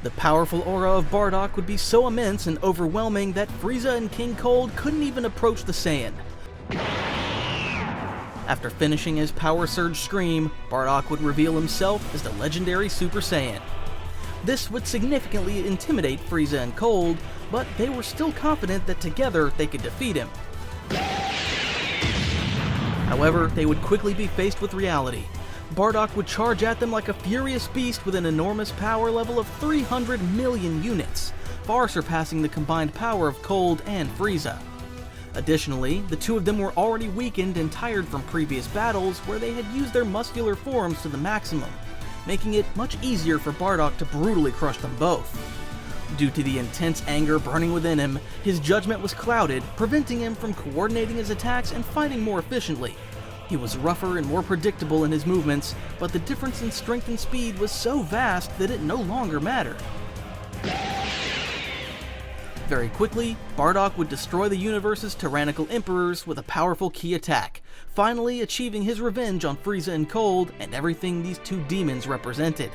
The powerful aura of Bardock would be so immense and overwhelming that Frieza and King Cold couldn't even approach the Saiyan. After finishing his power surge scream, Bardock would reveal himself as the legendary Super Saiyan. This would significantly intimidate Frieza and Cold, but they were still confident that together they could defeat him. However, they would quickly be faced with reality. Bardock would charge at them like a furious beast with an enormous power level of 300 million units, far surpassing the combined power of Cold and Frieza. Additionally, the two of them were already weakened and tired from previous battles where they had used their muscular forms to the maximum, making it much easier for Bardock to brutally crush them both. Due to the intense anger burning within him, his judgment was clouded, preventing him from coordinating his attacks and fighting more efficiently. He was rougher and more predictable in his movements, but the difference in strength and speed was so vast that it no longer mattered. Very quickly, Bardock would destroy the universe's tyrannical emperors with a powerful key attack, finally achieving his revenge on Frieza and Cold and everything these two demons represented,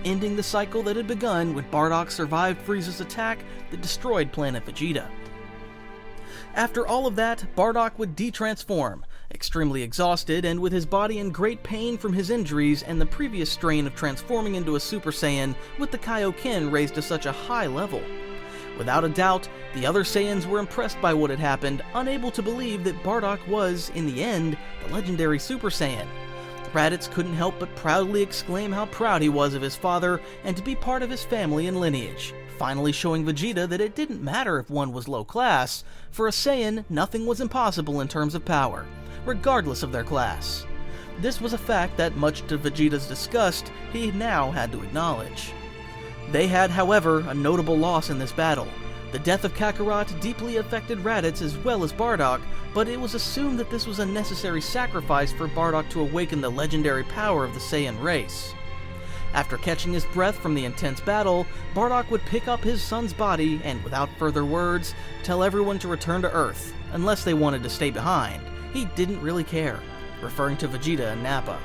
ending the cycle that had begun when Bardock survived Frieza's attack that destroyed planet Vegeta. After all of that, Bardock would de-transform, extremely exhausted and with his body in great pain from his injuries and the previous strain of transforming into a Super Saiyan with the Kaioken raised to such a high level. Without a doubt, the other Saiyans were impressed by what had happened, unable to believe that Bardock was, in the end, the legendary Super Saiyan. Raditz couldn't help but proudly exclaim how proud he was of his father and to be part of his family and lineage, finally showing Vegeta that it didn't matter if one was low class. For a Saiyan, nothing was impossible in terms of power, regardless of their class. This was a fact that, much to Vegeta's disgust, he now had to acknowledge. They had, however, a notable loss in this battle. The death of Kakarot deeply affected Raditz as well as Bardock, but it was assumed that this was a necessary sacrifice for Bardock to awaken the legendary power of the Saiyan race. After catching his breath from the intense battle, Bardock would pick up his son's body and, without further words, tell everyone to return to Earth, unless they wanted to stay behind. He didn't really care, referring to Vegeta and Nappa.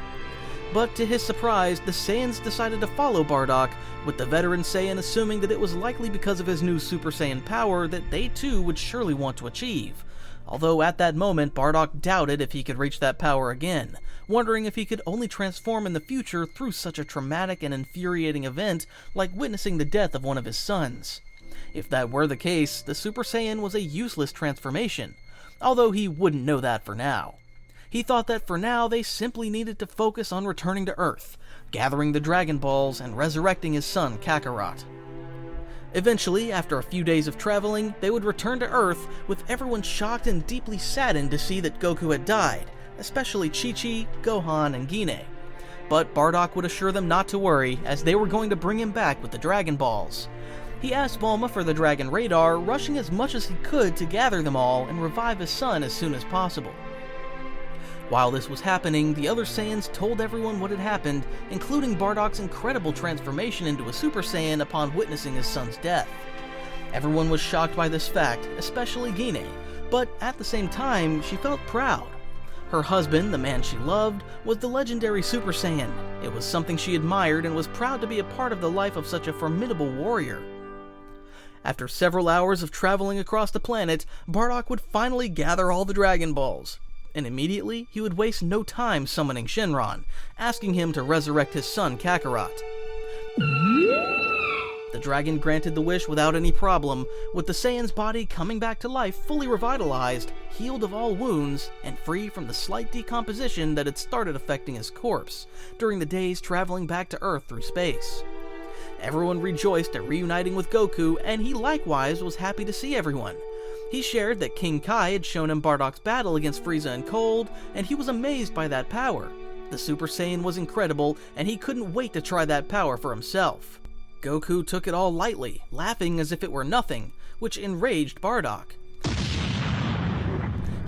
But to his surprise, the Saiyans decided to follow Bardock, with the veteran Saiyan assuming that it was likely because of his new Super Saiyan power that they too would surely want to achieve. Although at that moment, Bardock doubted if he could reach that power again, wondering if he could only transform in the future through such a traumatic and infuriating event like witnessing the death of one of his sons. If that were the case, the Super Saiyan was a useless transformation, although he wouldn't know that for now. He thought that for now they simply needed to focus on returning to Earth, gathering the Dragon Balls and resurrecting his son Kakarot. Eventually, after a few days of traveling, they would return to Earth, with everyone shocked and deeply saddened to see that Goku had died, especially Chi-Chi, Gohan, and Gine. But Bardock would assure them not to worry, as they were going to bring him back with the Dragon Balls. He asked Bulma for the Dragon Radar, rushing as much as he could to gather them all and revive his son as soon as possible. While this was happening, the other Saiyans told everyone what had happened, including Bardock's incredible transformation into a Super Saiyan upon witnessing his son's death. Everyone was shocked by this fact, especially Gine, but at the same time, she felt proud. Her husband, the man she loved, was the legendary Super Saiyan. It was something she admired and was proud to be a part of the life of such a formidable warrior. After several hours of traveling across the planet, Bardock would finally gather all the Dragon Balls. And immediately, he would waste no time summoning Shenron, asking him to resurrect his son Kakarot. The dragon granted the wish without any problem, with the Saiyan's body coming back to life fully revitalized, healed of all wounds, and free from the slight decomposition that had started affecting his corpse during the days traveling back to Earth through space. Everyone rejoiced at reuniting with Goku, and he likewise was happy to see everyone. He shared that King Kai had shown him Bardock's battle against Frieza and Cold, and he was amazed by that power. The Super Saiyan was incredible, and he couldn't wait to try that power for himself. Goku took it all lightly, laughing as if it were nothing, which enraged Bardock.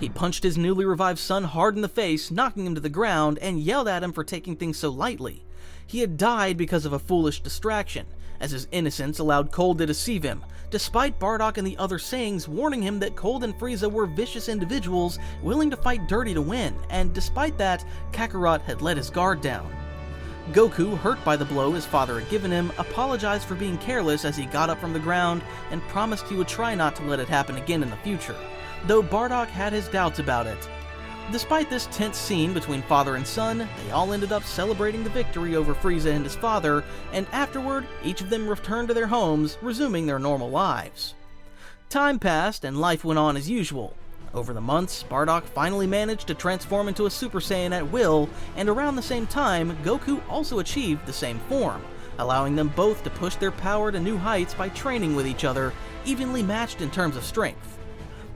He punched his newly revived son hard in the face, knocking him to the ground, and yelled at him for taking things so lightly. He had died because of a foolish distraction, as his innocence allowed Cold to deceive him, despite Bardock and the other Saiyans warning him that Cold and Frieza were vicious individuals willing to fight dirty to win, and despite that, Kakarot had let his guard down. Goku, hurt by the blow his father had given him, apologized for being careless as he got up from the ground and promised he would try not to let it happen again in the future, though Bardock had his doubts about it. Despite this tense scene between father and son, they all ended up celebrating the victory over Frieza and his father, and afterward, each of them returned to their homes, resuming their normal lives. Time passed, and life went on as usual. Over the months, Bardock finally managed to transform into a Super Saiyan at will, and around the same time, Goku also achieved the same form, allowing them both to push their power to new heights by training with each other, evenly matched in terms of strength.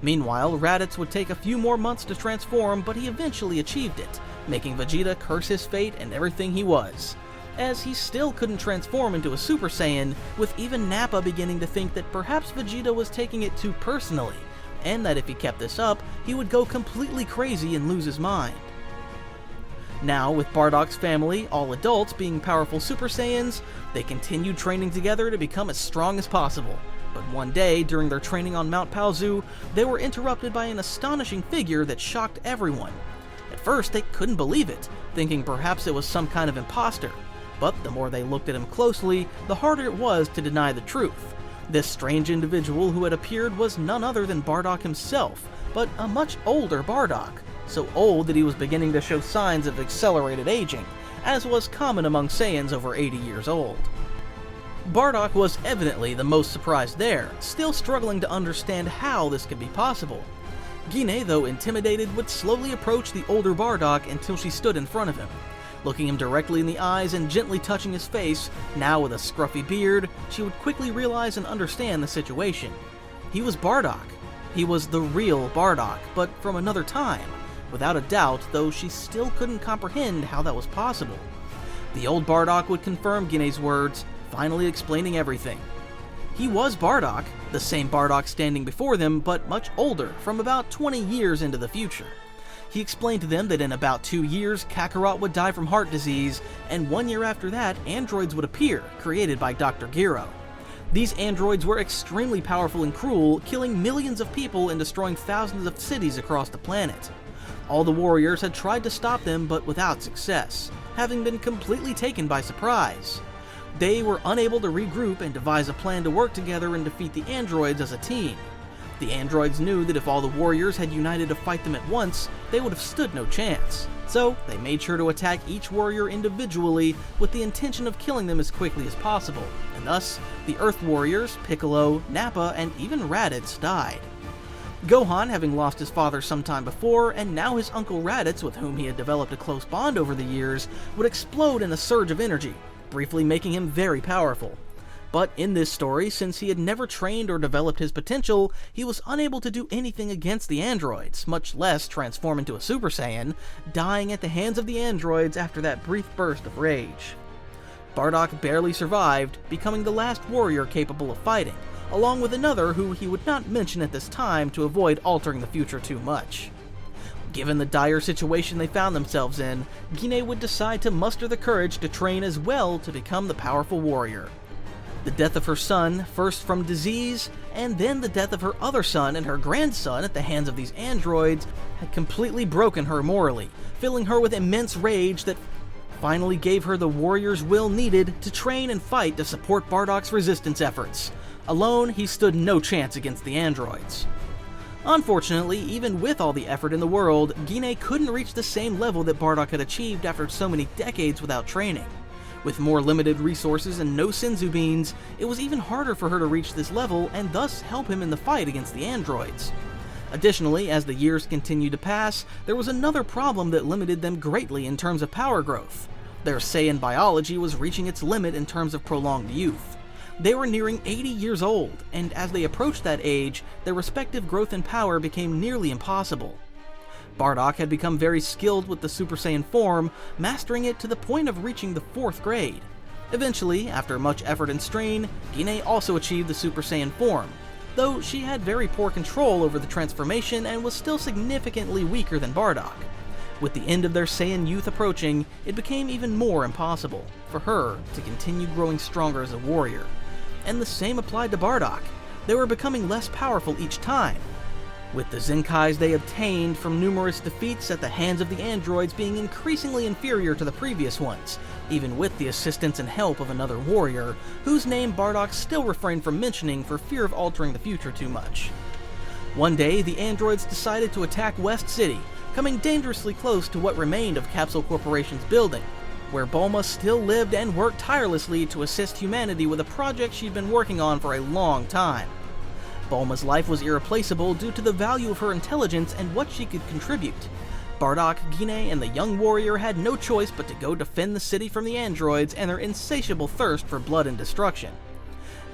Meanwhile, Raditz would take a few more months to transform, but he eventually achieved it, making Vegeta curse his fate and everything he was, as he still couldn't transform into a Super Saiyan, with even Nappa beginning to think that perhaps Vegeta was taking it too personally, and that if he kept this up, he would go completely crazy and lose his mind. Now, with Bardock's family, all adults, being powerful Super Saiyans, they continued training together to become as strong as possible. But one day, during their training on Mount Paozu, they were interrupted by an astonishing figure that shocked everyone. At first, they couldn't believe it, thinking perhaps it was some kind of imposter. But the more they looked at him closely, the harder it was to deny the truth. This strange individual who had appeared was none other than Bardock himself, but a much older Bardock, so old that he was beginning to show signs of accelerated aging, as was common among Saiyans over 80 years old. Bardock was evidently the most surprised there, still struggling to understand how this could be possible. Gine, though intimidated, would slowly approach the older Bardock until she stood in front of him. Looking him directly in the eyes and gently touching his face, now with a scruffy beard, she would quickly realize and understand the situation. He was Bardock. He was the real Bardock, but from another time. Without a doubt, though she still couldn't comprehend how that was possible. The old Bardock would confirm Gine's words, finally explaining everything. He was Bardock, the same Bardock standing before them, but much older, from about 20 years into the future. He explained to them that in about 2 years, Kakarot would die from heart disease, and 1 year after that, androids would appear, created by Dr. Gero. These androids were extremely powerful and cruel, killing millions of people and destroying thousands of cities across the planet. All the warriors had tried to stop them, but without success, having been completely taken by surprise. They were unable to regroup and devise a plan to work together and defeat the androids as a team. The androids knew that if all the warriors had united to fight them at once, they would have stood no chance. So, they made sure to attack each warrior individually with the intention of killing them as quickly as possible, and thus, the Earth warriors, Piccolo, Nappa, and even Raditz died. Gohan, having lost his father some time before, and now his uncle Raditz, with whom he had developed a close bond over the years, would explode in a surge of energy, briefly making him very powerful. But in this story, since he had never trained or developed his potential, he was unable to do anything against the androids, much less transform into a Super Saiyan, dying at the hands of the androids after that brief burst of rage. Bardock barely survived, becoming the last warrior capable of fighting, along with another who he would not mention at this time to avoid altering the future too much. Given the dire situation they found themselves in, Gine would decide to muster the courage to train as well to become the powerful warrior. The death of her son, first from disease, and then the death of her other son and her grandson at the hands of these androids, had completely broken her morally, filling her with immense rage that finally gave her the warrior's will needed to train and fight to support Bardock's resistance efforts. Alone, he stood no chance against the androids. Unfortunately, even with all the effort in the world, Gine couldn't reach the same level that Bardock had achieved after so many decades without training. With more limited resources and no Senzu beans, it was even harder for her to reach this level and thus help him in the fight against the androids. Additionally, as the years continued to pass, there was another problem that limited them greatly in terms of power growth. Their Saiyan biology was reaching its limit in terms of prolonged youth. They were nearing 80 years old, and as they approached that age, their respective growth and power became nearly impossible. Bardock had become very skilled with the Super Saiyan form, mastering it to the point of reaching the 4th grade. Eventually, after much effort and strain, Gine also achieved the Super Saiyan form, though she had very poor control over the transformation and was still significantly weaker than Bardock. With the end of their Saiyan youth approaching, it became even more impossible for her to continue growing stronger as a warrior. And the same applied to Bardock. They were becoming less powerful each time, with the Zenkais they obtained from numerous defeats at the hands of the androids being increasingly inferior to the previous ones, even with the assistance and help of another warrior, whose name Bardock still refrained from mentioning for fear of altering the future too much. One day, the androids decided to attack West City, coming dangerously close to what remained of Capsule Corporation's building, where Bulma still lived and worked tirelessly to assist humanity with a project she'd been working on for a long time. Bulma's life was irreplaceable due to the value of her intelligence and what she could contribute. Bardock, Gine, and the young warrior had no choice but to go defend the city from the androids and their insatiable thirst for blood and destruction.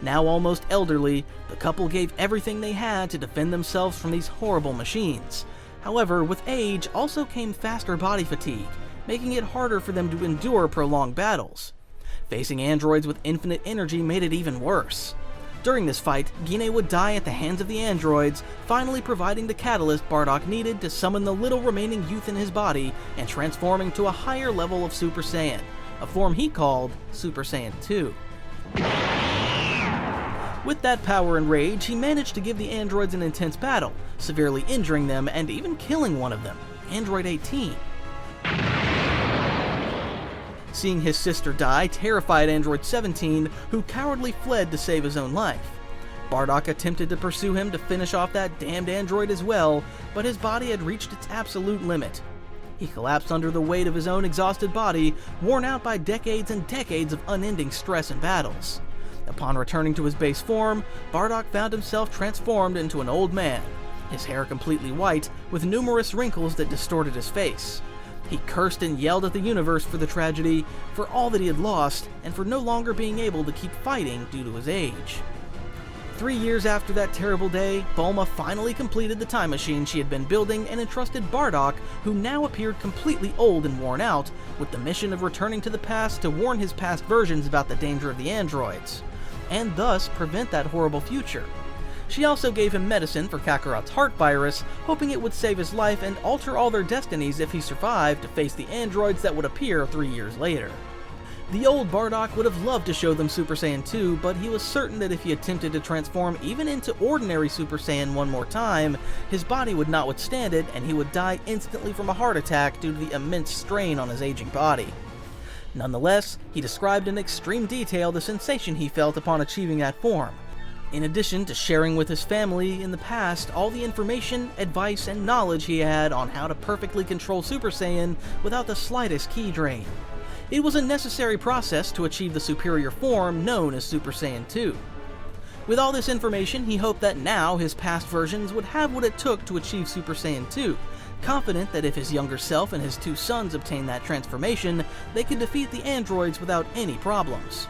Now almost elderly, the couple gave everything they had to defend themselves from these horrible machines. However, with age also came faster body fatigue, making it harder for them to endure prolonged battles. Facing androids with infinite energy made it even worse. During this fight, Gine would die at the hands of the androids, finally providing the catalyst Bardock needed to summon the little remaining youth in his body and transforming to a higher level of Super Saiyan, a form he called Super Saiyan 2. With that power and rage, he managed to give the androids an intense battle, severely injuring them and even killing one of them, Android 18. Seeing his sister die terrified Android 17, who cowardly fled to save his own life. Bardock attempted to pursue him to finish off that damned android as well, but his body had reached its absolute limit. He collapsed under the weight of his own exhausted body, worn out by decades and decades of unending stress and battles. Upon returning to his base form, Bardock found himself transformed into an old man, his hair completely white, with numerous wrinkles that distorted his face. He cursed and yelled at the universe for the tragedy, for all that he had lost, and for no longer being able to keep fighting due to his age. 3 years after that terrible day, Bulma finally completed the time machine she had been building and entrusted Bardock, who now appeared completely old and worn out, with the mission of returning to the past to warn his past versions about the danger of the androids, and thus prevent that horrible future. She also gave him medicine for Kakarot's heart virus, hoping it would save his life and alter all their destinies if he survived to face the androids that would appear 3 years later. The old Bardock would have loved to show them Super Saiyan 2, but he was certain that if he attempted to transform even into ordinary Super Saiyan one more time, his body would not withstand it and he would die instantly from a heart attack due to the immense strain on his aging body. Nonetheless, he described in extreme detail the sensation he felt upon achieving that form, in addition to sharing with his family in the past all the information, advice, and knowledge he had on how to perfectly control Super Saiyan without the slightest key drain. It was a necessary process to achieve the superior form known as Super Saiyan 2. With all this information, he hoped that now his past versions would have what it took to achieve Super Saiyan 2, confident that if his younger self and his 2 sons obtained that transformation, they could defeat the androids without any problems.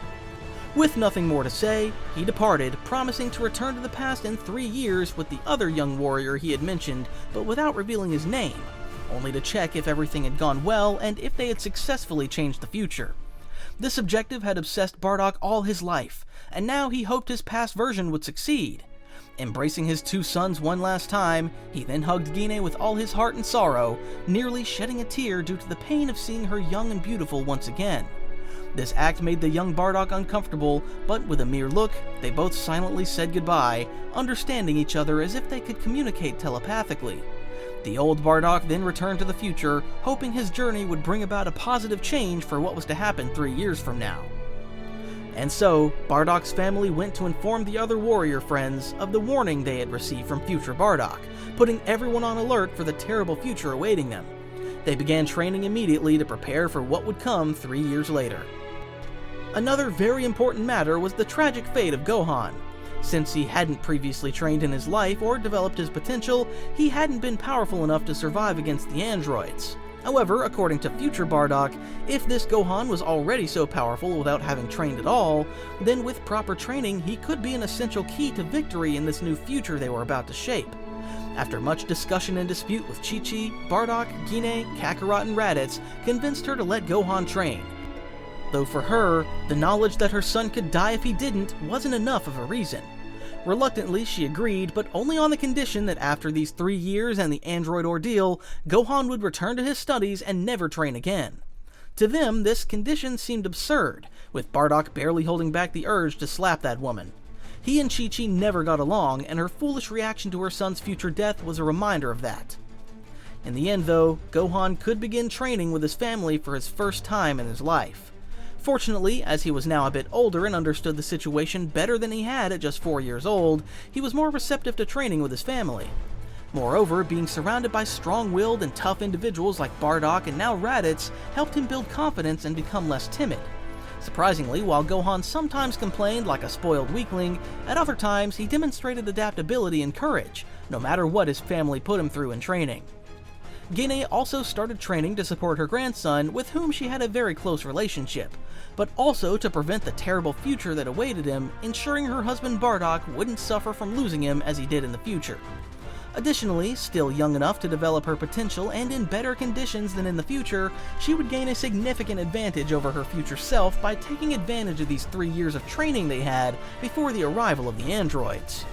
With nothing more to say, he departed, promising to return to the past in 3 years with the other young warrior he had mentioned, but without revealing his name, only to check if everything had gone well and if they had successfully changed the future. This objective had obsessed Bardock all his life, and now he hoped his past version would succeed. Embracing his 2 sons one last time, he then hugged Gine with all his heart and sorrow, nearly shedding a tear due to the pain of seeing her young and beautiful once again. This act made the young Bardock uncomfortable, but with a mere look, they both silently said goodbye, understanding each other as if they could communicate telepathically. The old Bardock then returned to the future, hoping his journey would bring about a positive change for what was to happen 3 years from now. And so, Bardock's family went to inform the other warrior friends of the warning they had received from future Bardock, putting everyone on alert for the terrible future awaiting them. They began training immediately to prepare for what would come 3 years later. Another very important matter was the tragic fate of Gohan. Since he hadn't previously trained in his life or developed his potential, he hadn't been powerful enough to survive against the androids. However, according to future Bardock, if this Gohan was already so powerful without having trained at all, then with proper training he could be an essential key to victory in this new future they were about to shape. After much discussion and dispute with Chi-Chi, Bardock, Gine, Kakarot, and Raditz convinced her to let Gohan train. Though for her, the knowledge that her son could die if he didn't wasn't enough of a reason. Reluctantly, she agreed, but only on the condition that after these 3 years and the android ordeal, Gohan would return to his studies and never train again. To them, this condition seemed absurd, with Bardock barely holding back the urge to slap that woman. He and Chi-Chi never got along, and her foolish reaction to her son's future death was a reminder of that. In the end, though, Gohan could begin training with his family for his first time in his life. Fortunately, as he was now a bit older and understood the situation better than he had at just 4 years old, he was more receptive to training with his family. Moreover, being surrounded by strong-willed and tough individuals like Bardock and now Raditz helped him build confidence and become less timid. Surprisingly, while Gohan sometimes complained like a spoiled weakling, at other times he demonstrated adaptability and courage, no matter what his family put him through in training. Gine also started training to support her grandson, with whom she had a very close relationship, but also to prevent the terrible future that awaited him, ensuring her husband Bardock wouldn't suffer from losing him as he did in the future. Additionally, still young enough to develop her potential and in better conditions than in the future, she would gain a significant advantage over her future self by taking advantage of these 3 years of training they had before the arrival of the androids.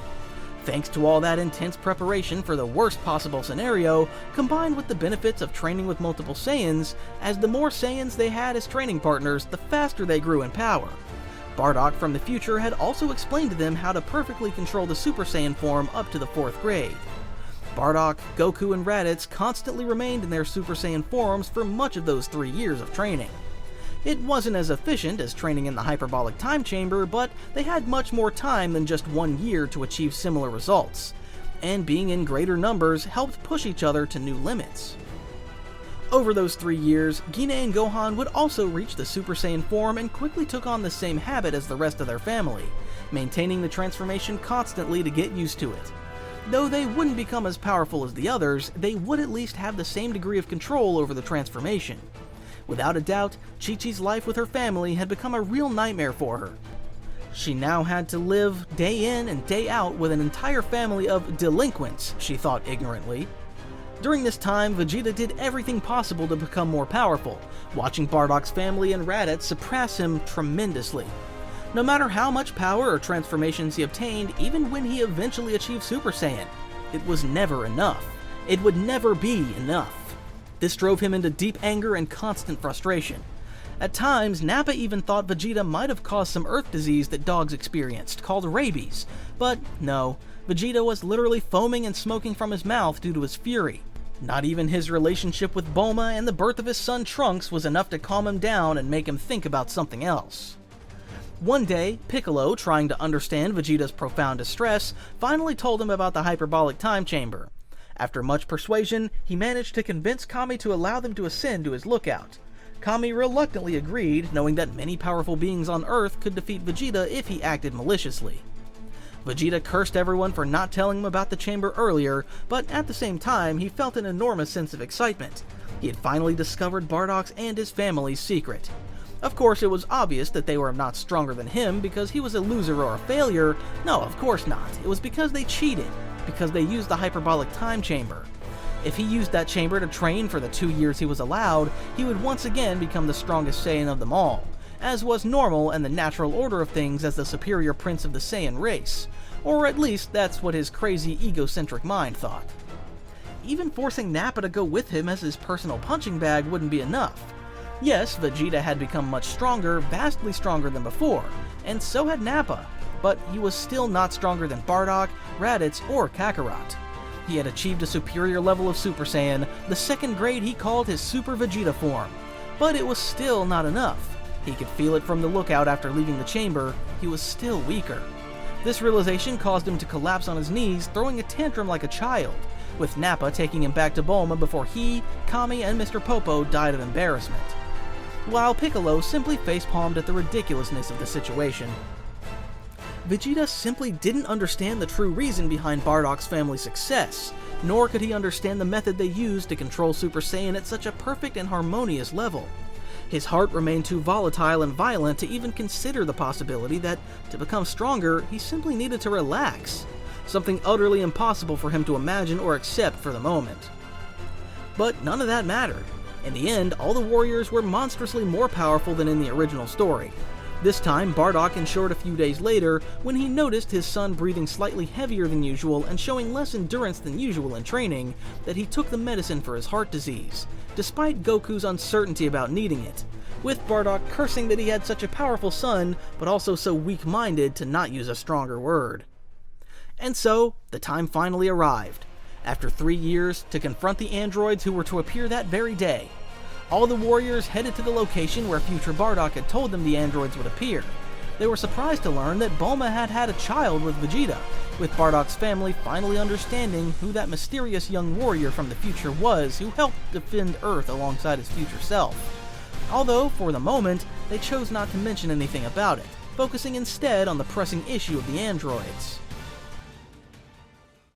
Thanks to all that intense preparation for the worst possible scenario, combined with the benefits of training with multiple Saiyans, as the more Saiyans they had as training partners, the faster they grew in power. Bardock from the future had also explained to them how to perfectly control the Super Saiyan form up to the 4th grade. Bardock, Goku, and Raditz constantly remained in their Super Saiyan forms for much of those 3 years of training. It wasn't as efficient as training in the hyperbolic time chamber, but they had much more time than just 1 year to achieve similar results, and being in greater numbers helped push each other to new limits. Over those 3 years, Gine and Gohan would also reach the Super Saiyan form and quickly took on the same habit as the rest of their family, maintaining the transformation constantly to get used to it. Though they wouldn't become as powerful as the others, they would at least have the same degree of control over the transformation. Without a doubt, Chi-Chi's life with her family had become a real nightmare for her. She now had to live day in and day out with an entire family of delinquents, she thought ignorantly. During this time, Vegeta did everything possible to become more powerful, watching Bardock's family and Raditz surpass him tremendously. No matter how much power or transformations he obtained, even when he eventually achieved Super Saiyan, it was never enough. It would never be enough. This drove him into deep anger and constant frustration. At times, Nappa even thought Vegeta might have caused some Earth disease that dogs experienced, called rabies. But no, Vegeta was literally foaming and smoking from his mouth due to his fury. Not even his relationship with Bulma and the birth of his son Trunks was enough to calm him down and make him think about something else. One day, Piccolo, trying to understand Vegeta's profound distress, finally told him about the hyperbolic time chamber. After much persuasion, he managed to convince Kami to allow them to ascend to his lookout. Kami reluctantly agreed, knowing that many powerful beings on Earth could defeat Vegeta if he acted maliciously. Vegeta cursed everyone for not telling him about the chamber earlier, but at the same time, he felt an enormous sense of excitement. He had finally discovered Bardock's and his family's secret. Of course, it was obvious that they were not stronger than him because he was a loser or a failure. No, of course not. It was because they cheated, because they used the hyperbolic time chamber. If he used that chamber to train for the 2 years he was allowed, he would once again become the strongest Saiyan of them all, as was normal and the natural order of things as the superior prince of the Saiyan race. Or at least that's what his crazy egocentric mind thought. Even forcing Nappa to go with him as his personal punching bag wouldn't be enough. Yes, Vegeta had become much stronger, vastly stronger than before, and so had Nappa, but he was still not stronger than Bardock, Raditz, or Kakarot. He had achieved a superior level of Super Saiyan, the 2nd grade he called his Super Vegeta form, but it was still not enough. He could feel it from the lookout after leaving the chamber. He was still weaker. This realization caused him to collapse on his knees, throwing a tantrum like a child, with Nappa taking him back to Bulma before he, Kami, and Mr. Popo died of embarrassment, while Piccolo simply facepalmed at the ridiculousness of the situation. Vegeta simply didn't understand the true reason behind Bardock's family's success, nor could he understand the method they used to control Super Saiyan at such a perfect and harmonious level. His heart remained too volatile and violent to even consider the possibility that, to become stronger, he simply needed to relax, something utterly impossible for him to imagine or accept for the moment. But none of that mattered. In the end, all the warriors were monstrously more powerful than in the original story. This time, Bardock ensured a few days later, when he noticed his son breathing slightly heavier than usual and showing less endurance than usual in training, that he took the medicine for his heart disease, despite Goku's uncertainty about needing it, with Bardock cursing that he had such a powerful son, but also so weak-minded to not use a stronger word. And so, the time finally arrived, after 3 years, to confront the androids who were to appear that very day. All the warriors headed to the location where future Bardock had told them the androids would appear. They were surprised to learn that Bulma had had a child with Vegeta, with Bardock's family finally understanding who that mysterious young warrior from the future was who helped defend Earth alongside his future self. Although, for the moment, they chose not to mention anything about it, focusing instead on the pressing issue of the androids.